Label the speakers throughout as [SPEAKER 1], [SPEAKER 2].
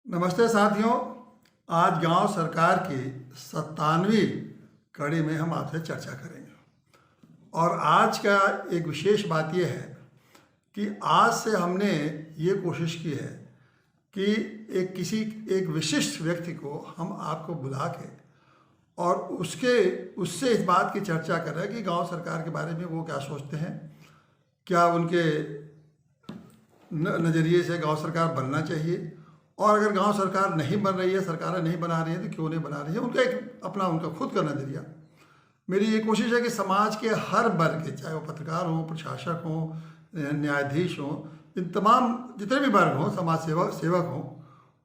[SPEAKER 1] नमस्ते साथियों। आज गांव सरकार की 97वीं कड़ी में हम आपसे चर्चा करेंगे। और आज का एक विशेष बात यह है कि आज से हमने ये कोशिश की है कि एक विशिष्ट व्यक्ति को हम आपको बुला के और उससे इस बात की चर्चा कर रहे हैं कि गांव सरकार के बारे में वो क्या सोचते हैं, क्या उनके नज़रिए से गांव सरकार बनना चाहिए, और अगर गांव सरकार नहीं बन रही है, सरकारें नहीं बना रही हैं तो क्यों नहीं बना रही है, उनका खुद का नज़रिया। मेरी ये कोशिश है कि समाज के हर वर्ग के, चाहे वो पत्रकार हों, प्रशासक हों, न्यायाधीश हों, इन तमाम जितने भी वर्ग हों, समाज सेवक हों,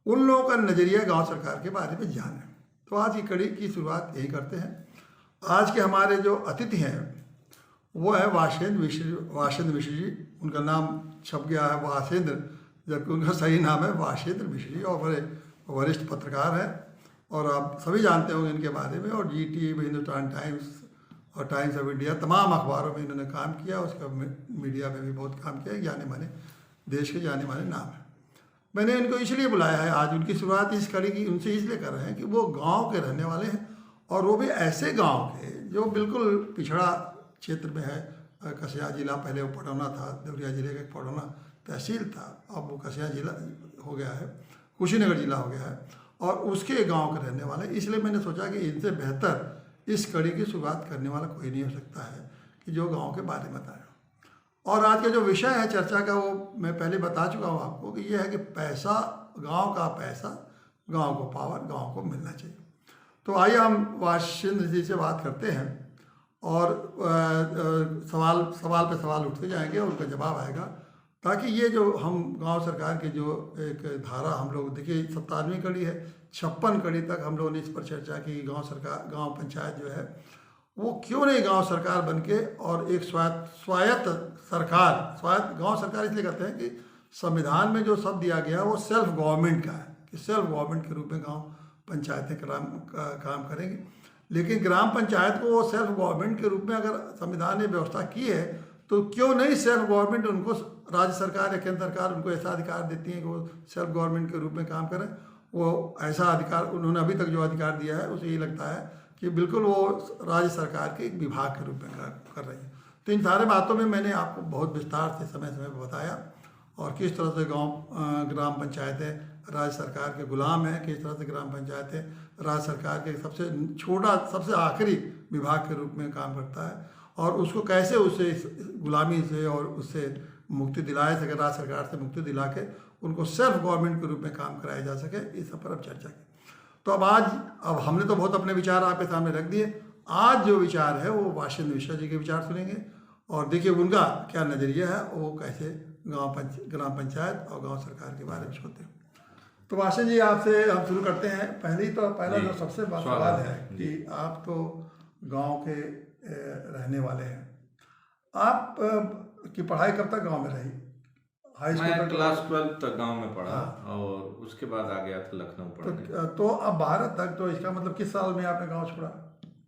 [SPEAKER 1] उन लोगों का नज़रिया गांव सरकार के बारे में जानें। तो आज की कड़ी की शुरुआत यही करते हैं। आज के हमारे जो अतिथि हैं वो है वाशेंद्र मिश्र जी। उनका नाम छप गया है वासेंद्र, जबकि उनका सही नाम है वाशेंद्र मिश्र जी, और बड़े वरिष्ठ पत्रकार हैं और आप सभी जानते होंगे इनके बारे में। और जीटी, हिंदुस्तान टाइम्स और टाइम्स ऑफ इंडिया, तमाम अखबारों में इन्होंने काम किया, उसका मीडिया में भी बहुत काम किया, जाने माने देश के जाने माने नाम है। मैंने इनको इसलिए बुलाया है आज, उनकी शुरुआत इस कड़ी की उनसे इसलिए कर रहे हैं कि वो गाँव के रहने वाले हैं, और वो भी ऐसे गाँव के जो बिल्कुल पिछड़ा क्षेत्र में है। कसिया जिला, पहले वो पटौना था, देवरिया जिले का पटौना तहसील था, अब वो कसिया जिला हो गया है, कुशीनगर जिला हो गया है, और उसके गांव के रहने वाले। इसलिए मैंने सोचा कि इनसे बेहतर इस कड़ी की शुरुआत करने वाला कोई नहीं हो सकता है कि जो गांव के बारे में बताएं। और आज का जो विषय है चर्चा का, वो मैं पहले बता चुका हूँ आपको कि यह है कि पैसा, गाँव का पैसा, गाँव को पावर, गाँव को मिलना चाहिए। तो आइए हम वाशेंद्र जी से बात करते हैं और सवाल पे सवाल उठते जाएंगे और उनका जवाब आएगा, ताकि ये जो हम गांव सरकार की जो एक धारा हम लोग, देखिए 97वीं कड़ी है, 56 कड़ी तक हम लोगों ने इस पर चर्चा की। गांव पंचायत जो है वो क्यों नहीं गांव सरकार बनके और एक स्वायत्त गांव सरकार इसलिए कहते हैं कि संविधान में जो शब्द दिया गया वो सेल्फ गवर्नमेंट का है, कि सेल्फ गवर्नमेंट के रूप में गाँव पंचायतें काम करेंगी। लेकिन ग्राम पंचायत को वो सेल्फ गवर्नमेंट के रूप में अगर संविधान ने व्यवस्था की है, तो क्यों नहीं सेल्फ गवर्नमेंट उनको, राज्य सरकार या केंद्र सरकार उनको ऐसा अधिकार देती है कि वो सेल्फ गवर्नमेंट के रूप में काम करें। वो ऐसा अधिकार उन्होंने अभी तक जो अधिकार दिया है, उसे ये लगता है कि बिल्कुल वो राज्य सरकार के एक विभाग के रूप में कर रही है। तो इन सारे बातों में मैंने आपको बहुत विस्तार से समय समय पर बताया, और किस तरह से ग्राम पंचायतें राज्य सरकार के गुलाम हैं, किस तरह से ग्राम पंचायतें राज्य सरकार के सबसे छोटा, सबसे आखिरी विभाग के रूप में काम करता है, और उसको कैसे उससे गुलामी से और उससे मुक्ति दिलाए सके, राज्य सरकार से मुक्ति दिला के उनको सेल्फ गवर्नमेंट के रूप में काम कराया जा सके, इस सब पर अब चर्चा की। तो अब हमने तो बहुत अपने विचार आपके सामने रख दिए। आज जो विचार है वो वाशेंद्र मिश्र जी के विचार सुनेंगे, और देखिए उनका क्या नज़रिया है, वो कैसे ग्राम पंचायत और गाँव सरकार के बारे में सोचते हैं। तो वाशेंद्र जी, आपसे हम शुरू करते हैं। पहला जो सबसे बड़ा सवाल है कि आप तो गांव के रहने वाले हैं, आप की पढ़ाई कब तक गांव में रही?
[SPEAKER 2] हाई स्कूल मैं क्लास 12 तक गांव में पढ़ा। हाँ। और उसके बाद आ गया था लखनऊ पढ़ने।
[SPEAKER 1] तो अब 12 तक, तो इसका मतलब किस साल में आपने गांव छोड़ा?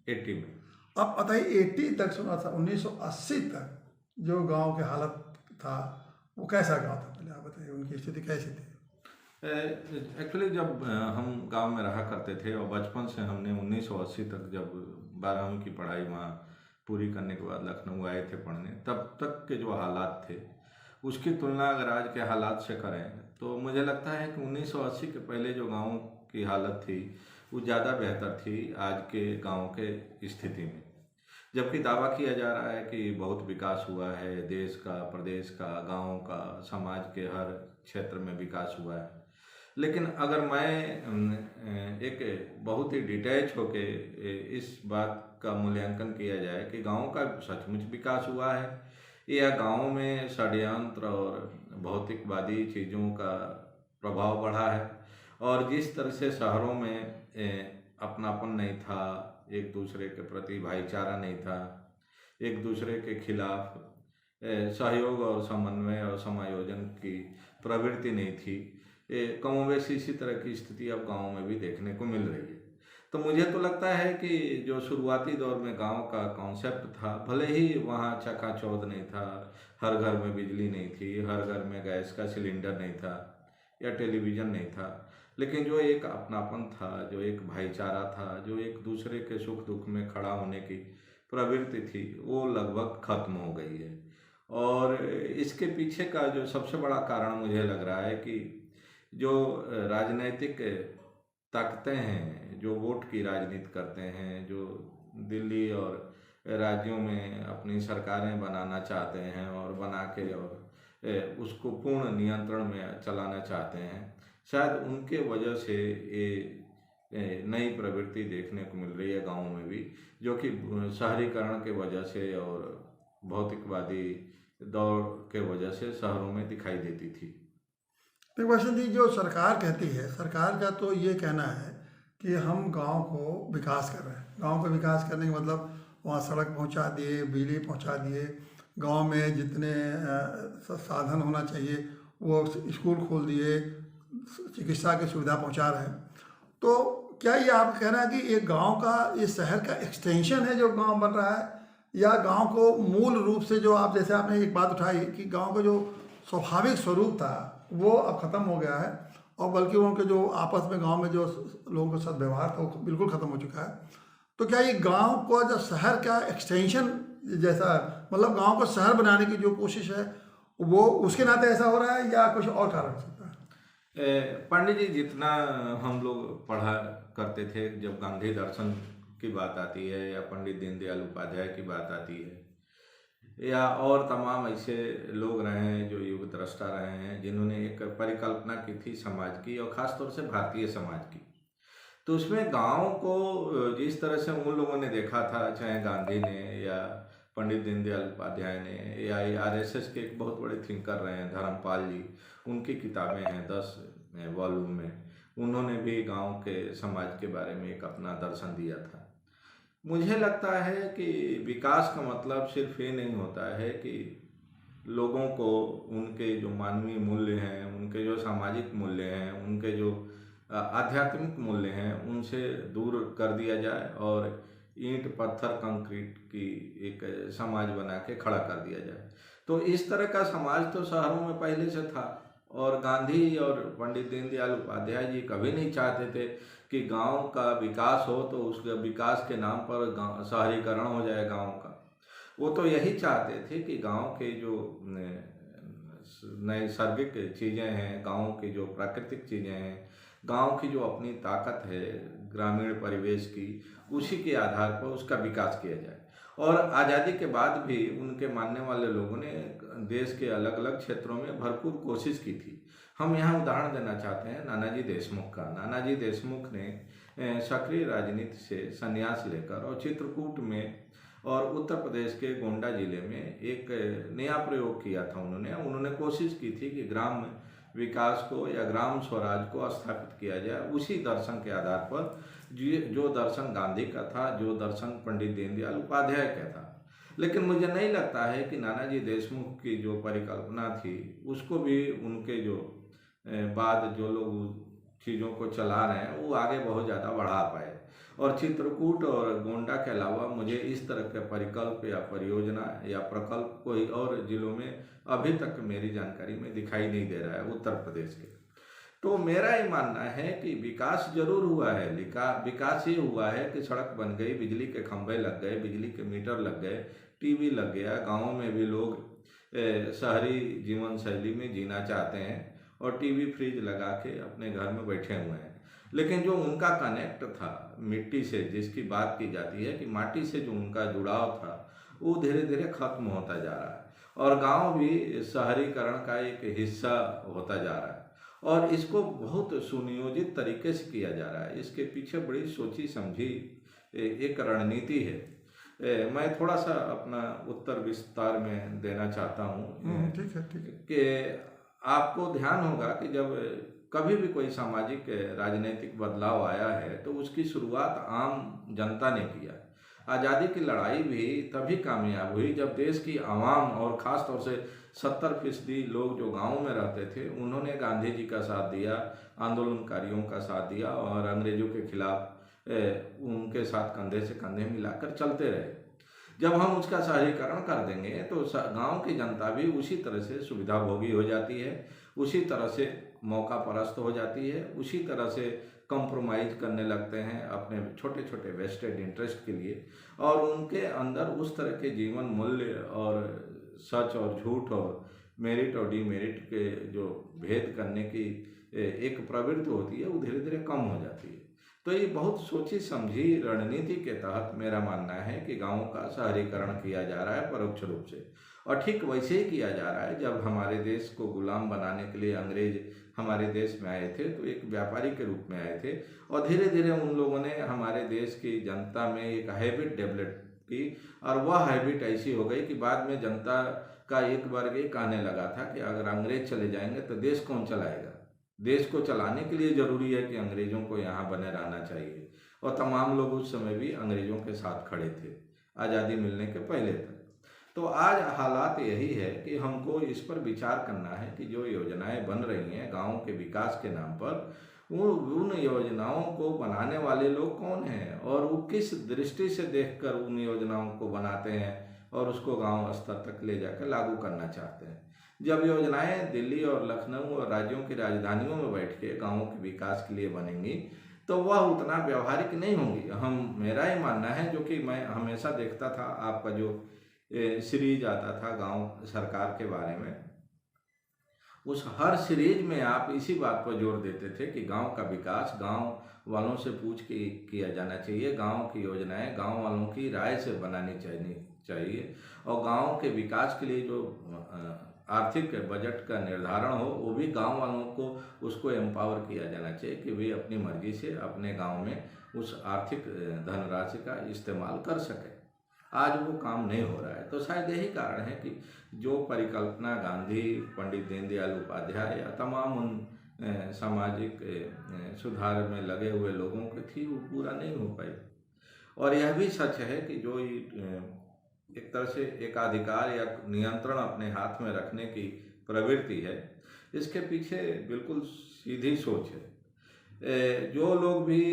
[SPEAKER 2] 80 में।
[SPEAKER 1] अब बताइए, 80 तक सुना था, 1980 तक जो गांव की हालत था वो कैसा गांव था? पहले आप बताइए, उनकी स्थिति कैसी थी?
[SPEAKER 2] एक्चुअली जब हम गांव में रहा करते थे, और बचपन से हमने 1980 तक, जब 12वीं की पढ़ाई वहाँ पूरी करने के बाद लखनऊ आए थे पढ़ने, तब तक के जो हालात थे उसकी तुलना अगर आज के हालात से करें तो मुझे लगता है कि 1980 के पहले जो गाँव की हालत थी वो ज़्यादा बेहतर थी आज के गाँव के स्थिति में। जबकि दावा किया जा रहा है कि बहुत विकास हुआ है, देश का, प्रदेश का, गाँव का, समाज के हर क्षेत्र में विकास हुआ है। लेकिन अगर मैं एक बहुत ही डिटैच होके इस बात का मूल्यांकन किया जाए कि गांव का सचमुच विकास हुआ है या गांव में षड्यंत्र और भौतिकवादी चीज़ों का प्रभाव बढ़ा है, और जिस तरह से शहरों में अपनापन नहीं था, एक दूसरे के प्रति भाईचारा नहीं था, एक दूसरे के खिलाफ सहयोग और समन्वय और समायोजन की प्रवृत्ति नहीं थी, कमोवेश इसी तरह की स्थिति अब गाँव में भी देखने को मिल रही है। तो मुझे तो लगता है कि जो शुरुआती दौर में गांव का कॉन्सेप्ट था, भले ही वहाँ चकाचौंध नहीं था, हर घर में बिजली नहीं थी, हर घर में गैस का सिलेंडर नहीं था, या टेलीविज़न नहीं था, लेकिन जो एक अपनापन था, जो एक भाईचारा था, जो एक दूसरे के सुख दुख में खड़ा होने की प्रवृत्ति थी, वो लगभग खत्म हो गई है। और इसके पीछे का जो सबसे बड़ा कारण मुझे लग रहा है कि जो राजनैतिक ताकतें हैं, जो वोट की राजनीति करते हैं, जो दिल्ली और राज्यों में अपनी सरकारें बनाना चाहते हैं और बना के और उसको पूर्ण नियंत्रण में चलाना चाहते हैं, शायद उनके वजह से ये नई प्रवृत्ति देखने को मिल रही है गाँव में भी, जो कि शहरीकरण के वजह से और भौतिकवादी दौर के वजह से शहरों में दिखाई देती थी।
[SPEAKER 1] तो वैष्णव जी, जो सरकार कहती है, सरकार का तो ये कहना है कि हम गांव को विकास कर रहे हैं। गांव को विकास करने का मतलब वहाँ सड़क पहुंचा दिए, बिजली पहुंचा दिए, गांव में जितने साधन होना चाहिए वो स्कूल खोल दिए, चिकित्सा की सुविधा पहुंचा रहे हैं। तो क्या ये आप कहना है कि ये गांव का, ये शहर का एक्सटेंशन है जो गांव बन रहा है, या गांव को मूल रूप से, जो आप जैसे आपने एक बात उठाई कि गांव का जो स्वाभाविक स्वरूप था वो अब ख़त्म हो गया है, और बल्कि उनके जो आपस में गांव में जो लोगों का सद्व्यवहार था वो बिल्कुल ख़त्म हो चुका है। तो क्या ये गांव को जो शहर का एक्सटेंशन जैसा, मतलब गांव को शहर बनाने की जो कोशिश है वो उसके नाते ऐसा हो रहा है, या कुछ और कारण हो सकता है?
[SPEAKER 2] पंडित जी, जितना हम लोग पढ़ा करते थे, जब गांधी दर्शन की बात आती है या पंडित दीनदयाल उपाध्याय की बात आती है, या और तमाम ऐसे लोग रहे हैं जो युग दृष्टा रहे हैं, जिन्होंने एक परिकल्पना की थी समाज की, और ख़ास तौर से भारतीय समाज की, तो उसमें गांव को जिस तरह से उन लोगों ने देखा था, चाहे गांधी ने या पंडित दीनदयाल उपाध्याय ने या आरएसएस के एक बहुत बड़े थिंकर रहे हैं धर्मपाल जी, उनकी किताबें हैं 10 वॉल्यूम में, उन्होंने भी गांव के समाज के बारे में एक अपना दर्शन दिया था। मुझे लगता है कि विकास का मतलब सिर्फ ये नहीं होता है कि लोगों को उनके जो मानवीय मूल्य हैं, उनके जो सामाजिक मूल्य हैं, उनके जो आध्यात्मिक मूल्य हैं, उनसे दूर कर दिया जाए और ईंट पत्थर कंक्रीट की एक समाज बना के खड़ा कर दिया जाए। तो इस तरह का समाज तो शहरों में पहले से था, और गांधी और पंडित दीनदयाल उपाध्याय जी कभी नहीं चाहते थे कि गांव का विकास हो, तो उस विकास के नाम पर शहरीकरण हो जाए गांव का। वो तो यही चाहते थे कि गांव के जो नैसर्गिक चीज़ें हैं, गांव की जो प्राकृतिक चीज़ें हैं, गांव की जो अपनी ताकत है ग्रामीण परिवेश की, उसी के आधार पर उसका विकास किया जाए। और आज़ादी के बाद भी उनके मानने वाले लोगों ने देश के अलग अलग क्षेत्रों में भरपूर कोशिश की थी। हम यहाँ उदाहरण देना चाहते हैं नानाजी देशमुख का। नानाजी देशमुख ने सक्रिय राजनीति से संन्यास लेकर और चित्रकूट में और उत्तर प्रदेश के गोंडा जिले में एक नया प्रयोग किया था। उन्होंने कोशिश की थी कि ग्राम विकास को या ग्राम स्वराज को स्थापित किया जाए, उसी दर्शन के आधार पर जो दर्शन गांधी का था, जो दर्शन पंडित दीनदयाल उपाध्याय का था। लेकिन मुझे नहीं लगता है कि नानाजी देशमुख की जो परिकल्पना थी उसको भी उनके जो बाद जो लोग चीज़ों को चला रहे हैं वो आगे बहुत ज़्यादा बढ़ा पाए। और चित्रकूट और गोंडा के अलावा मुझे इस तरह के परिकल्प या परियोजना या प्रकल्प कोई और जिलों में अभी तक मेरी जानकारी में दिखाई नहीं दे रहा है उत्तर प्रदेश के। तो मेरा ये मानना है कि विकास जरूर हुआ है। विकास ये हुआ है कि सड़क बन गई, बिजली के खंभे लग गए, बिजली के मीटर लग गए, टीवी लग गया, गाँव में भी लोग शहरी जीवन शैली में जीना चाहते हैं और टीवी फ्रिज लगा के अपने घर में बैठे हुए हैं। लेकिन जो उनका कनेक्ट था मिट्टी से, जिसकी बात की जाती है कि माटी से जो उनका जुड़ाव था, वो धीरे धीरे खत्म होता जा रहा है और गांव भी शहरीकरण का एक हिस्सा होता जा रहा है। और इसको बहुत सुनियोजित तरीके से किया जा रहा है। इसके पीछे बड़ी सोची समझी एक रणनीति है। मैं थोड़ा सा अपना उत्तर विस्तार में देना चाहता हूँ।
[SPEAKER 1] ठीक है
[SPEAKER 2] कि आपको ध्यान होगा कि जब कभी भी कोई सामाजिक राजनीतिक बदलाव आया है तो उसकी शुरुआत आम जनता ने किया। आज़ादी की लड़ाई भी तभी कामयाब हुई जब देश की आवाम और ख़ास तौर से 70% लोग जो गाँव में रहते थे, उन्होंने गांधी जी का साथ दिया, आंदोलनकारियों का साथ दिया और अंग्रेज़ों के खिलाफ उनके साथ कंधे से कंधे मिलाकर चलते रहे। जब हम उसका शहरीकरण कर देंगे तो गांव की जनता भी उसी तरह से सुविधाभोगी हो जाती है, उसी तरह से मौका परस्त हो जाती है, उसी तरह से कंप्रोमाइज करने लगते हैं अपने छोटे छोटे वेस्टेड इंटरेस्ट के लिए, और उनके अंदर उस तरह के जीवन मूल्य और सच और झूठ और मेरिट और डीमेरिट के जो भेद करने की एक प्रवृत्ति होती है, वो धीरे धीरे कम हो जाती है। तो ये बहुत सोची समझी रणनीति के तहत मेरा मानना है कि गाँवों का शहरीकरण किया जा रहा है परोक्ष रूप से, और ठीक वैसे ही किया जा रहा है। जब हमारे देश को गुलाम बनाने के लिए अंग्रेज हमारे देश में आए थे तो एक व्यापारी के रूप में आए थे, और धीरे धीरे उन लोगों ने हमारे देश की जनता में एक हैबिट डेवलप की, और वह हैबिट ऐसी हो गई कि बाद में जनता का एक वर्ग ये कहने लगा था कि अगर अंग्रेज चले जाएंगे तो देश कौन चलाएगा। देश को चलाने के लिए ज़रूरी है कि अंग्रेज़ों को यहाँ बने रहना चाहिए, और तमाम लोग उस समय भी अंग्रेज़ों के साथ खड़े थे आज़ादी मिलने के पहले तक। तो आज हालात यही है कि हमको इस पर विचार करना है कि जो योजनाएं बन रही हैं गाँव के विकास के नाम पर, उन योजनाओं को बनाने वाले लोग कौन हैं और वो किस दृष्टि से देखकर उन योजनाओं को बनाते हैं और उसको गांव स्तर तक ले जाकर लागू करना चाहते हैं। जब योजनाएं दिल्ली और लखनऊ और राज्यों की राजधानियों में बैठ के गाँवों के विकास के लिए बनेंगी तो वह उतना व्यवहारिक नहीं होंगी। मेरा ही मानना है, जो कि मैं हमेशा देखता था, आपका जो सीरीज आता था गांव सरकार के बारे में, उस हर सीरीज में आप इसी बात पर जोर देते थे कि गांव का विकास गांव वालों से पूछ के किया जाना चाहिए, गांव की योजनाएं गांव वालों की राय से बनानी चाहिए, और गांव के विकास के लिए जो आर्थिक बजट का निर्धारण हो वो भी गांव वालों को उसको एम्पावर किया जाना चाहिए कि वे अपनी मर्जी से अपने गांव में उस आर्थिक धनराशि का इस्तेमाल कर सकें। आज वो काम नहीं हो रहा है। तो शायद यही कारण है कि जो परिकल्पना गांधी, पंडित दीनदयाल उपाध्याय या तमाम उन सामाजिक सुधार में लगे हुए लोगों की थी वो पूरा नहीं हो पाई। और यह भी सच है कि जो एक तरह से एकाधिकार या नियंत्रण अपने हाथ में रखने की प्रवृत्ति है, इसके पीछे बिल्कुल सीधी सोच है। जो लोग भी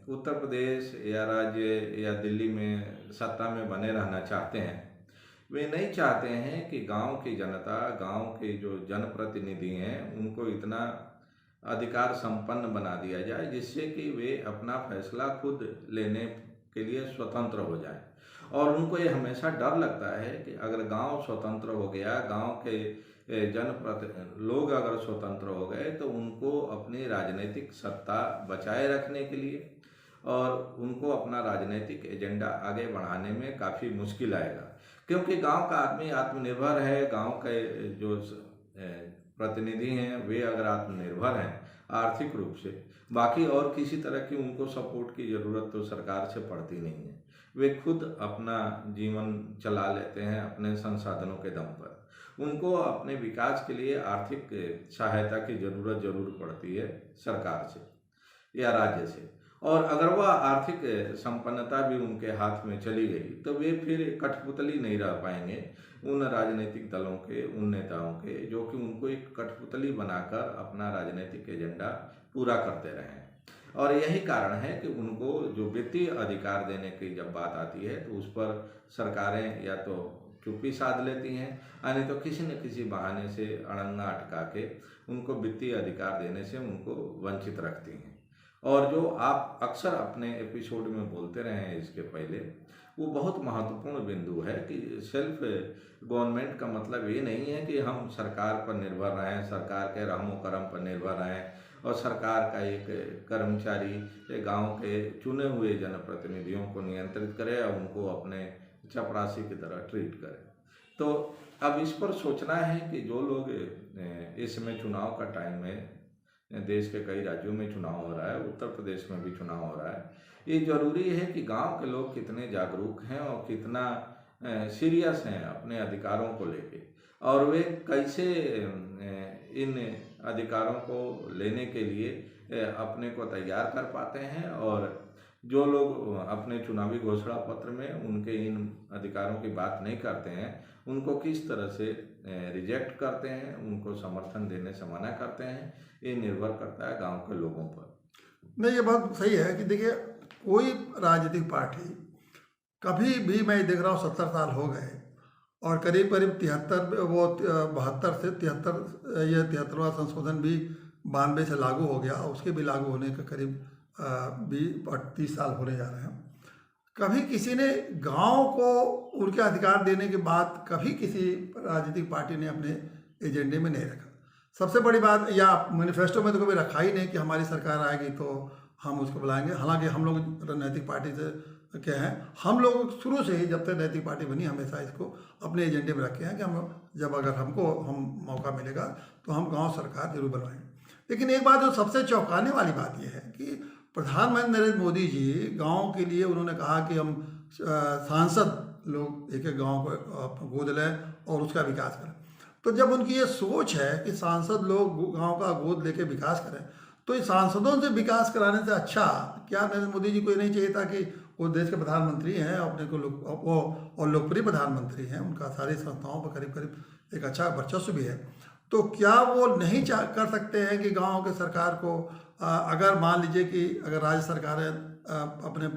[SPEAKER 2] उत्तर प्रदेश या राज्य या दिल्ली में सत्ता में बने रहना चाहते हैं, वे नहीं चाहते हैं कि गांव की जनता, गांव के जो जनप्रतिनिधि हैं, उनको इतना अधिकार संपन्न बना दिया जाए जिससे कि वे अपना फैसला खुद लेने के लिए स्वतंत्र हो जाएं। और उनको ये हमेशा डर लगता है कि अगर गांव स्वतंत्र हो गया, गांव के लोग अगर स्वतंत्र हो गए तो उनको अपनी राजनीतिक सत्ता बचाए रखने के लिए और उनको अपना राजनीतिक एजेंडा आगे बढ़ाने में काफ़ी मुश्किल आएगा, क्योंकि गांव का आदमी आत्मनिर्भर है। गांव के जो प्रतिनिधि हैं वे अगर आत्मनिर्भर हैं आर्थिक रूप से, बाकी और किसी तरह की उनको सपोर्ट की ज़रूरत तो सरकार से पड़ती नहीं है। वे खुद अपना जीवन चला लेते हैं अपने संसाधनों के दम पर। उनको अपने विकास के लिए आर्थिक सहायता की ज़रूरत जरूर पड़ती है सरकार से या राज्य से, और अगर वह आर्थिक संपन्नता भी उनके हाथ में चली गई तो वे फिर कठपुतली नहीं रह पाएंगे उन राजनीतिक दलों के, उन नेताओं के, जो कि उनको एक कठपुतली बनाकर अपना राजनीतिक एजेंडा पूरा करते रहें। और यही कारण है कि उनको जो वित्तीय अधिकार देने की जब बात आती है तो उस पर सरकारें या तो चुप्पी साध लेती हैं, यानी तो किसी न किसी बहाने से अड़ंगा अटका के उनको वित्तीय अधिकार देने से उनको वंचित रखती हैं। और जो आप अक्सर अपने एपिसोड में बोलते रहे हैं इसके पहले, वो बहुत महत्वपूर्ण बिंदु है कि सेल्फ गवर्नमेंट का मतलब ये नहीं है कि हम सरकार पर निर्भर रहें, सरकार के रहमो करम पर निर्भर रहें और सरकार का एक कर्मचारी गांव के चुने हुए जनप्रतिनिधियों को नियंत्रित करे और उनको अपने चपरासी की तरह ट्रीट करे। तो अब इस पर सोचना है कि जो लोग इस समय चुनाव का टाइम है, देश के कई राज्यों में चुनाव हो रहा है, उत्तर प्रदेश में भी चुनाव हो रहा है, ये जरूरी है कि गांव के लोग कितने जागरूक हैं और कितना सीरियस हैं अपने अधिकारों को लेके, और वे कैसे इन अधिकारों को लेने के लिए अपने को तैयार कर पाते हैं, और जो लोग अपने चुनावी घोषणा पत्र में उनके इन अधिकारों की बात नहीं करते हैं उनको किस तरह से रिजेक्ट करते हैं, उनको समर्थन देने से मना करते हैं, ये निर्भर करता है गांव के लोगों पर।
[SPEAKER 1] नहीं, ये बात सही है कि देखिए कोई राजनीतिक पार्टी कभी भी, मैं देख रहा हूँ 70 साल हो गए, और करीब करीब 72 से 73, ये 73वां संशोधन भी 92 से लागू हो गया, और उसके भी लागू होने का करीब 30 साल होने जा रहे हैं। कभी किसी ने गांव को उनके अधिकार देने की बात कभी किसी राजनीतिक पार्टी ने अपने एजेंडे में नहीं रखा। सबसे बड़ी बात, या मैनिफेस्टो में तो कभी रखा ही नहीं कि हमारी सरकार आएगी तो हम उसको बुलाएंगे। हालांकि हम लोग राजनीतिक पार्टी से क्या हैं, हम लोग शुरू से ही जब तक नैतिक पार्टी बनी हमेशा इसको अपने एजेंडे में रखे हैं कि हम जब अगर हम मौका मिलेगा तो हम गांव सरकार जरूर बनवाएंगे। लेकिन एक बात जो सबसे चौंकाने वाली बात यह है कि प्रधानमंत्री नरेंद्र मोदी जी गांव के लिए उन्होंने कहा कि हम सांसद लोग एक एक गाँव को गोद लें और उसका विकास करें। तो जब उनकी ये सोच है कि सांसद लोग गांव का गोद लेके विकास करें, तो इस सांसदों से विकास कराने से अच्छा क्या नरेंद्र मोदी जी को ये नहीं चाहिए था कि वो देश के प्रधानमंत्री हैं, अपने को वो और लोकप्रिय प्रधानमंत्री हैं, उनका सारी संस्थाओं पर करीब करीब एक अच्छा वर्चस्व भी है, तो क्या वो नहीं कर सकते हैं कि गांव के सरकार को अगर मान लीजिए कि अगर राज्य सरकारें अपने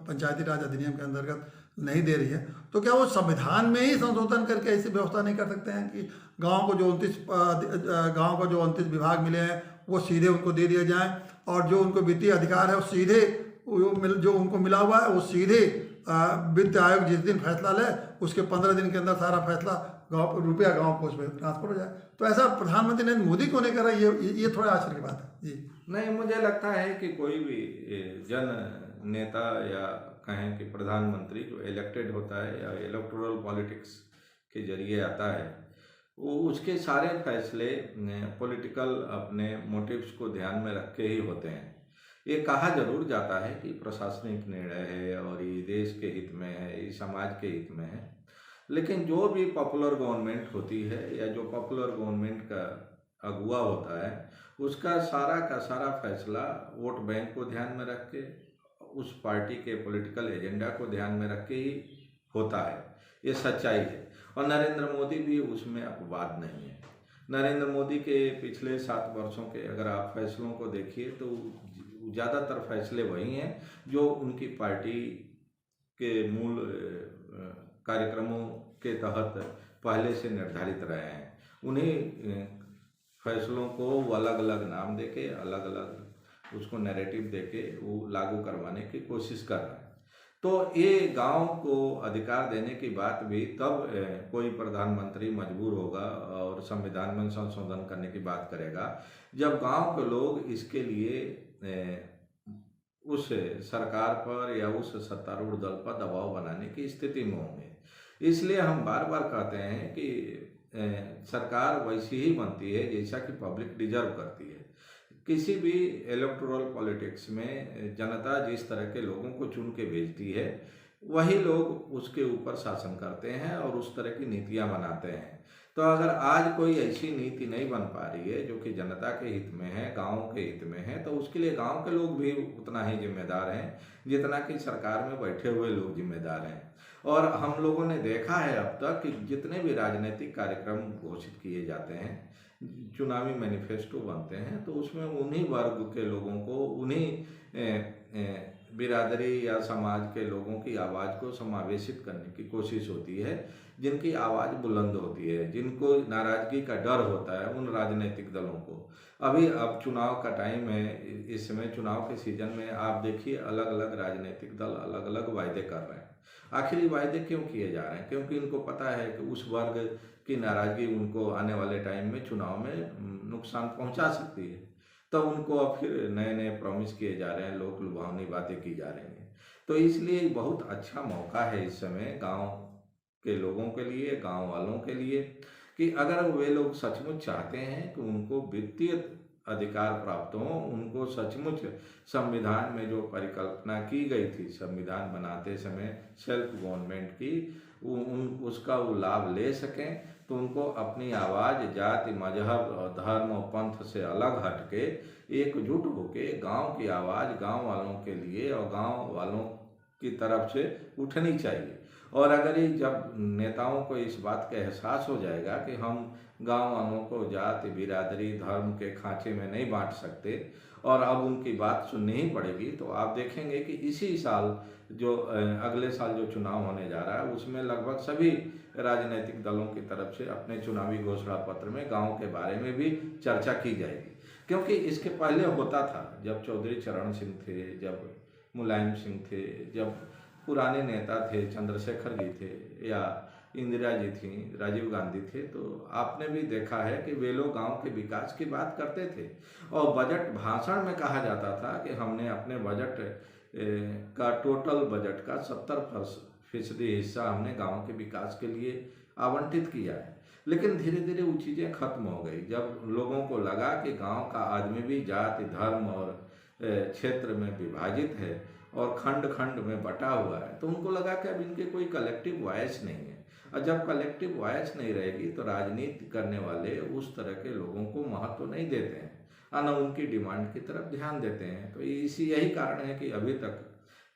[SPEAKER 1] पंचायती राज अधिनियम के अंतर्गत नहीं दे रही है, तो क्या वो संविधान में ही संशोधन करके ऐसी व्यवस्था नहीं कर सकते हैं कि गांव को जो 29 विभाग मिले हैं वो सीधे उनको दे दिए जाएं, और जो उनको वित्तीय अधिकार है वो सीधे जो उनको मिला हुआ है वो सीधे वित्त आयोग जिस दिन फैसला ले उसके 15 दिन के अंदर सारा फैसला रुपया गांव कोष में ट्रांसफर हो जाए। तो ऐसा प्रधानमंत्री नरेंद्र मोदी को नहीं कर रहा, ये थोड़ा आश्चर्य की बात है जी।
[SPEAKER 2] नहीं, मुझे लगता है कि कोई भी जन नेता या कहें कि प्रधानमंत्री जो इलेक्टेड होता है या इलेक्टोरल पॉलिटिक्स के जरिए आता है, वो उसके सारे फैसले पॉलिटिकल अपने मोटिव्स को ध्यान में रख के ही होते हैं। ये कहा जरूर जाता है कि प्रशासनिक निर्णय है और ये देश के हित में है, ये समाज के हित में है, लेकिन जो भी पॉपुलर गवर्नमेंट होती है या जो पॉपुलर गवर्नमेंट का अगुवा होता है उसका सारा का सारा फैसला वोट बैंक को ध्यान में रख के, उस पार्टी के पॉलिटिकल एजेंडा को ध्यान में रख के ही होता है। ये सच्चाई है और नरेंद्र मोदी भी उसमें अपवाद नहीं है। नरेंद्र मोदी के पिछले 7 वर्षों के अगर आप फैसलों को देखिए तो ज़्यादातर फैसले वही हैं जो उनकी पार्टी के मूल कार्यक्रमों के तहत पहले से निर्धारित रहे हैं। उन्हीं फैसलों को वो अलग अलग नाम देके, अलग अलग उसको नैरेटिव देके वो लागू करवाने की कोशिश कर रहे हैं। तो ये गांव को अधिकार देने की बात भी तब कोई प्रधानमंत्री मजबूर होगा और संविधान में संशोधन करने की बात करेगा जब गांव के लोग इसके लिए उस सरकार पर या उस सत्तारूढ़ दल पर दबाव बनाने की स्थिति में होंगे। इसलिए हम बार बार कहते हैं कि सरकार वैसी ही बनती है जैसा कि पब्लिक डिजर्व करती है। किसी भी इलेक्टोरल पॉलिटिक्स में जनता जिस तरह के लोगों को चुन के भेजती है वही लोग उसके ऊपर शासन करते हैं और उस तरह की नीतियां बनाते हैं। तो अगर आज कोई ऐसी नीति नहीं बन पा रही है जो कि जनता के हित में है, गाँव के हित में है, तो उसके लिए गाँव के लोग भी उतना ही जिम्मेदार हैं जितना कि सरकार में बैठे हुए लोग जिम्मेदार हैं। और हम लोगों ने देखा है अब तक कि जितने भी राजनीतिक कार्यक्रम घोषित किए जाते हैं, चुनावी मैनिफेस्टो बनते हैं, तो उसमें उन्हीं वर्ग के लोगों को, उन्हीं बिरादरी या समाज के लोगों की आवाज़ को समावेशित करने की कोशिश होती है जिनकी आवाज़ बुलंद होती है, जिनको नाराज़गी का डर होता है उन राजनीतिक दलों को। अब चुनाव का टाइम है, इस समय चुनाव के सीजन में आप देखिए अलग अलग राजनीतिक दल अलग अलग वायदे कर रहे हैं। आखिर ये वायदे क्यों किए जा रहे हैं? क्योंकि इनको पता है कि उस वर्ग की नाराज़गी उनको आने वाले टाइम में चुनाव में नुकसान पहुंचा सकती है, तो उनको अब फिर नए नए प्रॉमिस किए जा रहे हैं, लोक लुभावनी बातें की जा रही हैं। तो इसलिए बहुत अच्छा मौका है इस समय गांव के लोगों के लिए, गांव वालों के लिए, कि अगर वे लोग सचमुच चाहते हैं कि उनको वित्तीय अधिकार प्राप्त हो, उनको सचमुच संविधान में जो परिकल्पना की गई थी संविधान बनाते समय सेल्फ गवर्नमेंट की, उसका वो लाभ ले सकें, तो उनको अपनी आवाज़ जाति, मजहब, धर्म और पंथ से अलग हटके एकजुट होके गांव की आवाज़ गांव वालों के लिए और गांव वालों की तरफ से उठनी चाहिए। और अगर ये जब नेताओं को इस बात का एहसास हो जाएगा कि हम गांव वालों को जाति बिरादरी धर्म के खांचे में नहीं बांट सकते और अब उनकी बात सुननी ही पड़ेगी। तो आप देखेंगे कि इसी साल जो अगले साल जो चुनाव होने जा रहा है उसमें लगभग सभी राजनीतिक दलों की तरफ से अपने चुनावी घोषणा पत्र में गांव के बारे में भी चर्चा की जाएगी। क्योंकि इसके पहले होता था, जब चौधरी चरण सिंह थे, जब मुलायम सिंह थे, जब पुराने नेता थे, चंद्रशेखर जी थे या इंदिरा जी थी, राजीव गांधी थे, तो आपने भी देखा है कि वे लोग गांव के विकास की बात करते थे और बजट भाषण में कहा जाता था कि हमने अपने बजट का टोटल बजट का 70% हिस्सा हमने गांव के विकास के लिए आवंटित किया है। लेकिन धीरे धीरे वो चीज़ें खत्म हो गई जब लोगों को लगा कि गांव का आदमी भी जाति धर्म और क्षेत्र में विभाजित है और खंड खंड में बटा हुआ है, तो उनको लगा कि अब इनके कोई कलेक्टिव वॉइस नहीं है। और जब कलेक्टिव वॉइस नहीं रहेगी तो राजनीति करने वाले उस तरह के लोगों को महत्व नहीं देते हैं और न उनकी डिमांड की तरफ ध्यान देते हैं। तो यही कारण है कि अभी तक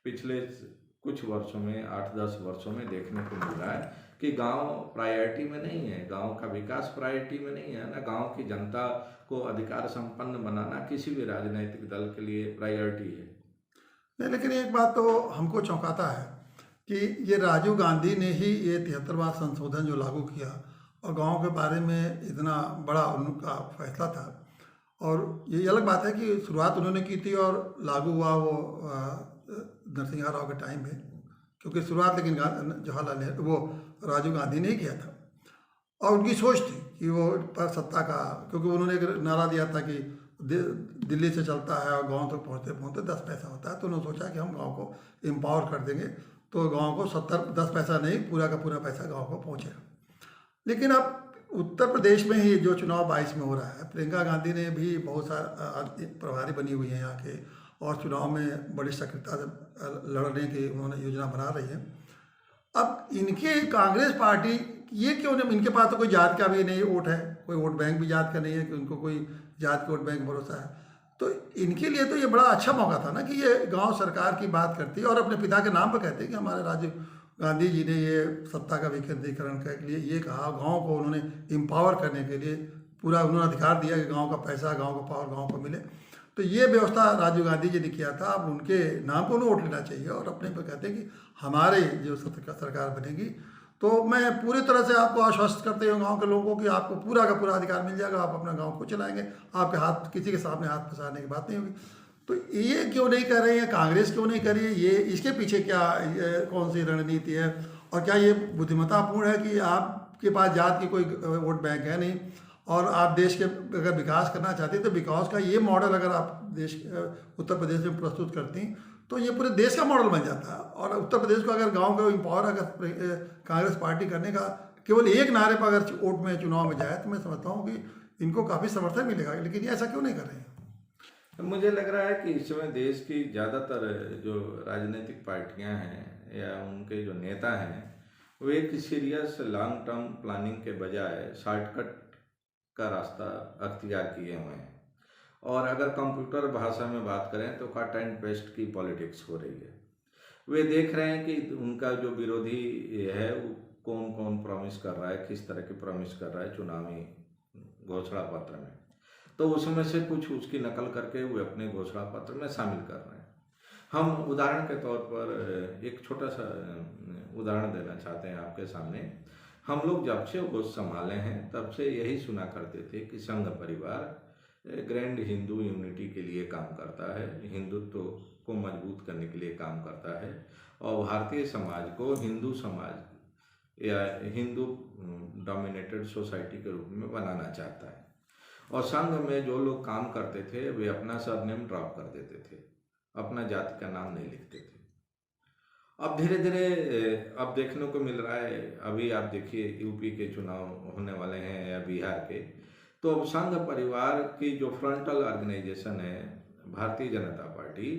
[SPEAKER 2] पिछले कुछ वर्षों में 8-10 वर्षों में देखने को मिल रहा है कि गांव प्रायोरिटी में नहीं है, गांव का विकास प्रायोरिटी में नहीं है, ना गांव की जनता को अधिकार संपन्न बनाना किसी भी राजनीतिक दल के लिए प्रायोरिटी है।
[SPEAKER 1] नहीं, लेकिन एक बात तो हमको चौंकाता है कि ये राजीव गांधी ने ही ये 73वां संशोधन जो लागू किया और गांव के बारे में इतना बड़ा उनका फैसला था। और ये अलग बात है कि शुरुआत उन्होंने की थी और लागू हुआ वो नरसिंह राव के टाइम में, क्योंकि शुरुआत लेकिन जवाहरलाल नेहरू वो राजीव गांधी ने ही किया था। और उनकी सोच थी कि वो पर सत्ता का, क्योंकि उन्होंने एक नारा दिया था कि दिल्ली से चलता है और गांव तक पहुँचते पहुँचते 10 पैसा होता है। तो उन्होंने सोचा कि हम गांव को एम्पावर कर देंगे तो गांव को 10 पैसा नहीं, पूरा का पूरा पैसा गांव को पहुँचेगा। लेकिन अब उत्तर प्रदेश में ही जो चुनाव 22 में हो रहा है, प्रियंका गांधी ने भी बहुत सारा प्रभारी बनी हुई है यहाँ के और चुनाव में बड़ी सक्रियता से लड़ने की उन्होंने योजना बना रही है। अब इनके कांग्रेस पार्टी ये क्यों नहीं, इनके पास तो कोई जात का भी नहीं वोट है, कोई वोट बैंक भी जात का नहीं है कि उनको कोई जात के वोट बैंक भरोसा है। तो इनके लिए तो ये बड़ा अच्छा मौका था ना कि ये गांव सरकार की बात करती है और अपने पिता के नाम पर कहते हैं कि हमारे राजीव गांधी जी ने ये सत्ता का विकेंद्रीकरण के लिए ये कहा, गांव को उन्होंने एम्पावर करने के लिए पूरा उन्होंने अधिकार दिया कि गांव का पैसा, गांव का पावर गांव को मिले। तो ये व्यवस्था राजीव गांधी जी ने किया था। अब उनके नाम को उन्हें वोट लेना चाहिए और अपने पर कहते हैं कि हमारे जो सरकार बनेगी तो मैं पूरी तरह से आपको आश्वस्त करते हुए गांव के लोगों को कि आपको पूरा का पूरा अधिकार मिल जाएगा, आप अपना गांव को चलाएंगे, आपके हाथ किसी के सामने हाथ फंसाने की बात नहीं होगी। तो ये क्यों नहीं कर रही है कांग्रेस, क्यों नहीं कर रही है? ये इसके पीछे क्या कौन सी रणनीति है और क्या ये बुद्धिमत्तापूर्ण है कि आपके पास जात की कोई वोट बैंक है नहीं और आप देश के अगर विकास करना चाहते हैं तो विकास का ये मॉडल अगर आप देश उत्तर प्रदेश में प्रस्तुत करती तो ये पूरे देश का मॉडल बन जाता है। और उत्तर प्रदेश को अगर गांव को एम्पावर अगर कांग्रेस पार्टी करने का केवल एक नारे पर अगर वोट में चुनाव में जाए तो मैं समझता हूँ कि इनको काफ़ी समर्थन मिलेगा। लेकिन ये ऐसा क्यों नहीं कर रहे हैं?
[SPEAKER 2] मुझे लग रहा है कि इस समय देश की ज़्यादातर जो राजनीतिक पार्टियां हैं या उनके जो नेता हैं वो एक सीरियस लॉन्ग टर्म प्लानिंग के बजाय शॉर्टकट का रास्ता अख्तियार किए हुए हैं। और अगर कंप्यूटर भाषा में बात करें तो कट एंड पेस्ट की पॉलिटिक्स हो रही है। वे देख रहे हैं कि उनका जो विरोधी है वो कौन कौन प्रॉमिस कर रहा है, किस तरह की प्रॉमिस कर रहा है चुनावी घोषणा पत्र में, तो उसमें से कुछ उसकी नकल करके वे अपने घोषणा पत्र में शामिल कर रहे हैं। हम उदाहरण के तौर पर एक छोटा सा उदाहरण देना चाहते हैं आपके सामने। हम लोग जब से होश संभाले हैं तब से यही सुना करते थे कि संघ परिवार ग्रैंड हिंदू यूनिटी के लिए काम करता है, हिंदुत्व को मजबूत करने के लिए काम करता है और भारतीय समाज को हिंदू समाज या हिंदू डोमिनेटेड सोसाइटी के रूप में बनाना चाहता है। और संघ में जो लोग काम करते थे वे अपना सरनेम ड्रॉप कर देते थे, अपना जाति का नाम नहीं लिखते थे। अब धीरे धीरे अब देखने को मिल रहा है, अभी आप देखिए यूपी के चुनाव होने वाले हैं या बिहार के, तो अब संघ परिवार की जो फ्रंटल ऑर्गेनाइजेशन है भारतीय जनता पार्टी,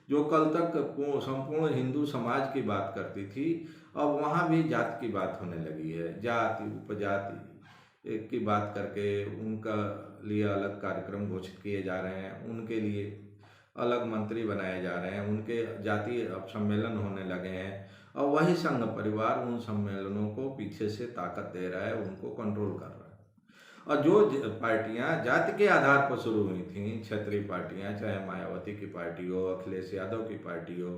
[SPEAKER 2] जो कल तक संपूर्ण हिंदू समाज की बात करती थी, अब वहाँ भी जात की बात होने लगी है। जाति उपजाति की बात करके उनका लिए अलग कार्यक्रम घोषित किए जा रहे हैं, उनके लिए अलग मंत्री बनाए जा रहे हैं, उनके जातीय अब सम्मेलन होने लगे हैं और वही संघ परिवार उन सम्मेलनों को पीछे से ताकत दे रहा है, उनको कंट्रोल कर रहा है। और जो पार्टियां जाति के आधार पर शुरू हुई थी, क्षेत्रीय पार्टियां, चाहे मायावती की पार्टी हो, अखिलेश यादव की पार्टी हो,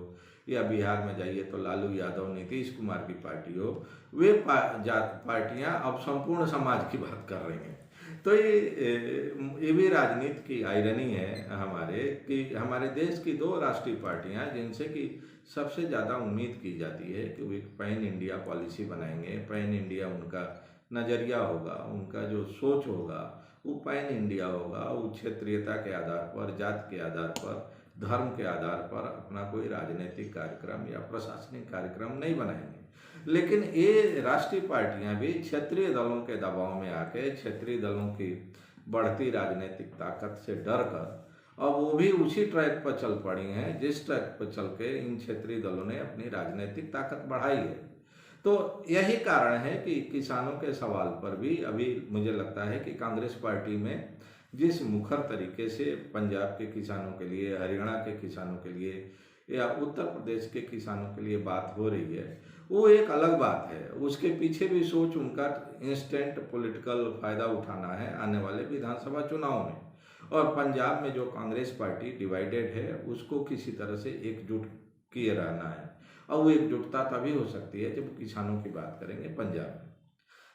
[SPEAKER 2] या बिहार में जाइए तो लालू यादव, नीतीश कुमार की पार्टी हो, वे पार्टियां अब संपूर्ण समाज की बात कर रही हैं। तो ये भी राजनीति की आयरनी है हमारे, कि हमारे देश की दो राष्ट्रीय पार्टियां जिनसे कि सबसे ज़्यादा उम्मीद की जाती है कि वो एक पैन इंडिया पॉलिसी बनाएंगे, पैन इंडिया उनका नज़रिया होगा, उनका जो सोच होगा वो पैन इंडिया होगा, वो क्षेत्रीयता के आधार पर, जाति के आधार पर, धर्म के आधार पर अपना कोई राजनीतिक कार्यक्रम या प्रशासनिक कार्यक्रम नहीं बनाएंगे। लेकिन ये राष्ट्रीय पार्टियां भी क्षेत्रीय दलों के दबाव में आके, क्षेत्रीय दलों की बढ़ती राजनीतिक ताकत से डर कर अब वो भी उसी ट्रैक पर चल पड़ी हैं जिस ट्रैक पर चल के इन क्षेत्रीय दलों ने अपनी राजनीतिक ताकत बढ़ाई है। तो यही कारण है कि किसानों के सवाल पर भी अभी मुझे लगता है कि कांग्रेस पार्टी में जिस मुखर तरीके से पंजाब के किसानों के लिए, हरियाणा के किसानों के लिए या उत्तर प्रदेश के किसानों के लिए बात हो रही है, वो एक अलग बात है। उसके पीछे भी सोच उनका इंस्टेंट पॉलिटिकल फायदा उठाना है आने वाले विधानसभा चुनाव में। और पंजाब में जो कांग्रेस पार्टी डिवाइडेड है उसको किसी तरह से एकजुट किए रहना है, और वो एकजुटता तभी हो सकती है जब किसानों की बात करेंगे पंजाब में।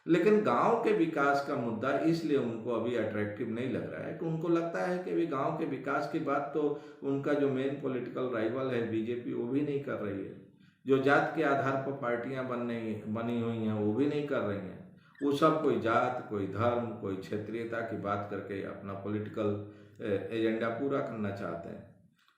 [SPEAKER 2] लेकिन गांव के विकास का मुद्दा इसलिए उनको अभी अट्रैक्टिव नहीं लग रहा है कि उनको लगता है कि अभी गांव के विकास की बात तो उनका जो मेन पॉलिटिकल राइवल है बीजेपी, वो भी नहीं कर रही है। जो जात के आधार पर पार्टियां बनी हुई हैं वो भी नहीं कर रही हैं। वो सब कोई जात, कोई धर्म, कोई क्षेत्रीयता की बात करके अपना पॉलिटिकल एजेंडा पूरा करना चाहते हैं।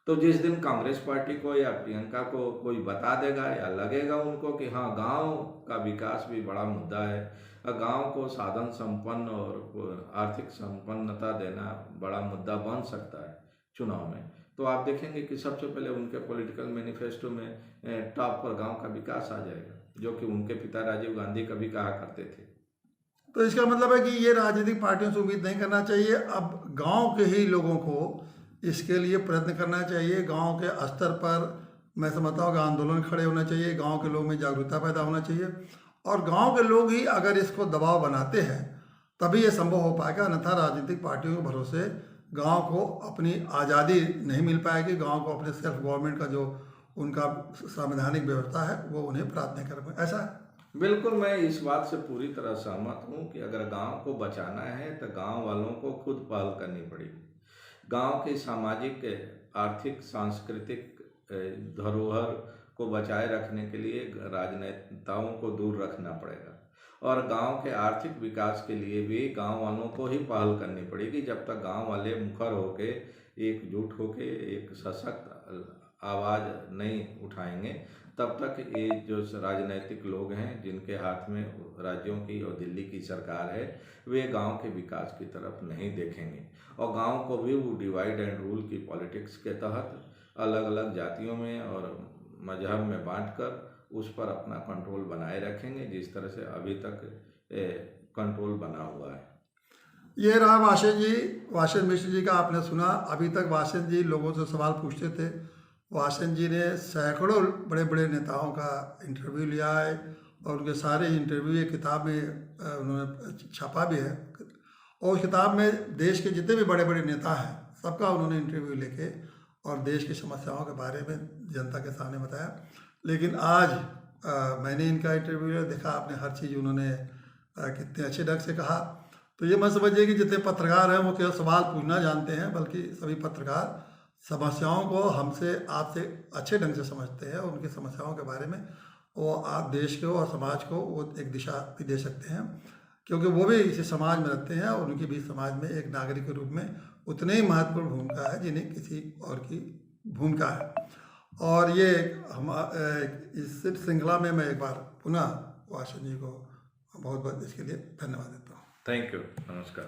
[SPEAKER 2] तो जिस दिन कांग्रेस पार्टी को या प्रियंका को कोई बता देगा या लगेगा उनको कि हाँ गांव का विकास भी बड़ा मुद्दा है, गांव को साधन संपन्न और आर्थिक संपन्नता देना बड़ा मुद्दा बन सकता है चुनाव में, तो आप देखेंगे कि सबसे पहले उनके पॉलिटिकल मैनिफेस्टो में टॉप पर गांव का विकास आ जाएगा, जो कि उनके पिता राजीव गांधी कभी कहा करते थे।
[SPEAKER 1] तो इसका मतलब है कि ये राजनीतिक पार्टियों से उम्मीद नहीं करना चाहिए, अब गांव के ही लोगों को इसके लिए प्रयत्न करना चाहिए। गांव के स्तर पर मैं समझता हूँ कि आंदोलन खड़े होना चाहिए, गांव के लोगों में जागरूकता पैदा होना चाहिए, और गांव के लोग ही अगर इसको दबाव बनाते हैं तभी ये संभव हो पाएगा। अन्यथा राजनीतिक पार्टियों के भरोसे गांव को अपनी आज़ादी नहीं मिल पाएगी, गांव को अपने सेल्फ गवर्नमेंट का जो उनका संवैधानिक व्यवस्था है वो उन्हें प्राप्त नहीं कर पाए। ऐसा है।
[SPEAKER 2] बिल्कुल, मैं इस बात से पूरी तरह सहमत हूँ कि अगर गांव को बचाना है तो गांव वालों को खुद पहल करनी पड़ेगी। गांव की सामाजिक, आर्थिक, सांस्कृतिक धरोहर को बचाए रखने के लिए राजनेताओं को दूर रखना पड़ेगा, और गांव के आर्थिक विकास के लिए भी गांव वालों को ही पहल करनी पड़ेगी। जब तक गांव वाले मुखर होके, एकजुट होके एक सशक्त आवाज़ नहीं उठाएंगे, तब तक ये जो राजनीतिक लोग हैं जिनके हाथ में राज्यों की और दिल्ली की सरकार है, वे गांव के विकास की तरफ नहीं देखेंगे, और गांव को भी वो डिवाइड एंड रूल की पॉलिटिक्स के तहत अलग अलग जातियों में और मजहब में बांटकर उस पर अपना कंट्रोल बनाए रखेंगे, जिस तरह से अभी तक कंट्रोल बना हुआ है।
[SPEAKER 1] ये रहा वाशन मिश्र जी का आपने सुना। अभी तक वाशन जी लोगों से सवाल पूछते थे। वाशन जी ने सैकड़ों बड़े बड़े नेताओं का इंटरव्यू लिया है, और उनके सारे इंटरव्यू ये किताब में उन्होंने छपा भी है, और उस किताब में देश के जितने भी बड़े बड़े नेता हैं सबका उन्होंने इंटरव्यू लेके और देश की समस्याओं के बारे में जनता के सामने बताया। लेकिन आज मैंने इनका इंटरव्यू देखा, आपने हर चीज़ उन्होंने कितने अच्छे ढंग से कहा। तो ये मत समझिए कि जितने पत्रकार हैं वो केवल सवाल पूछना जानते हैं, बल्कि सभी पत्रकार समस्याओं को हमसे, आपसे अच्छे ढंग से समझते हैं, और उनकी समस्याओं के बारे में वो आप देश को और समाज को वो एक दिशा भी दे सकते हैं, क्योंकि वो भी इसी समाज में रहते हैं, और उनकी भी समाज में एक नागरिक के रूप में उतनी ही महत्वपूर्ण भूमिका है जिन्हें किसी और की भूमिका है। और ये हम इस श्रृंखला में मैं एक बार पुनः वाशन जी को बहुत बहुत इसके लिए धन्यवाद देता हूँ।
[SPEAKER 2] थैंक यू, नमस्कार।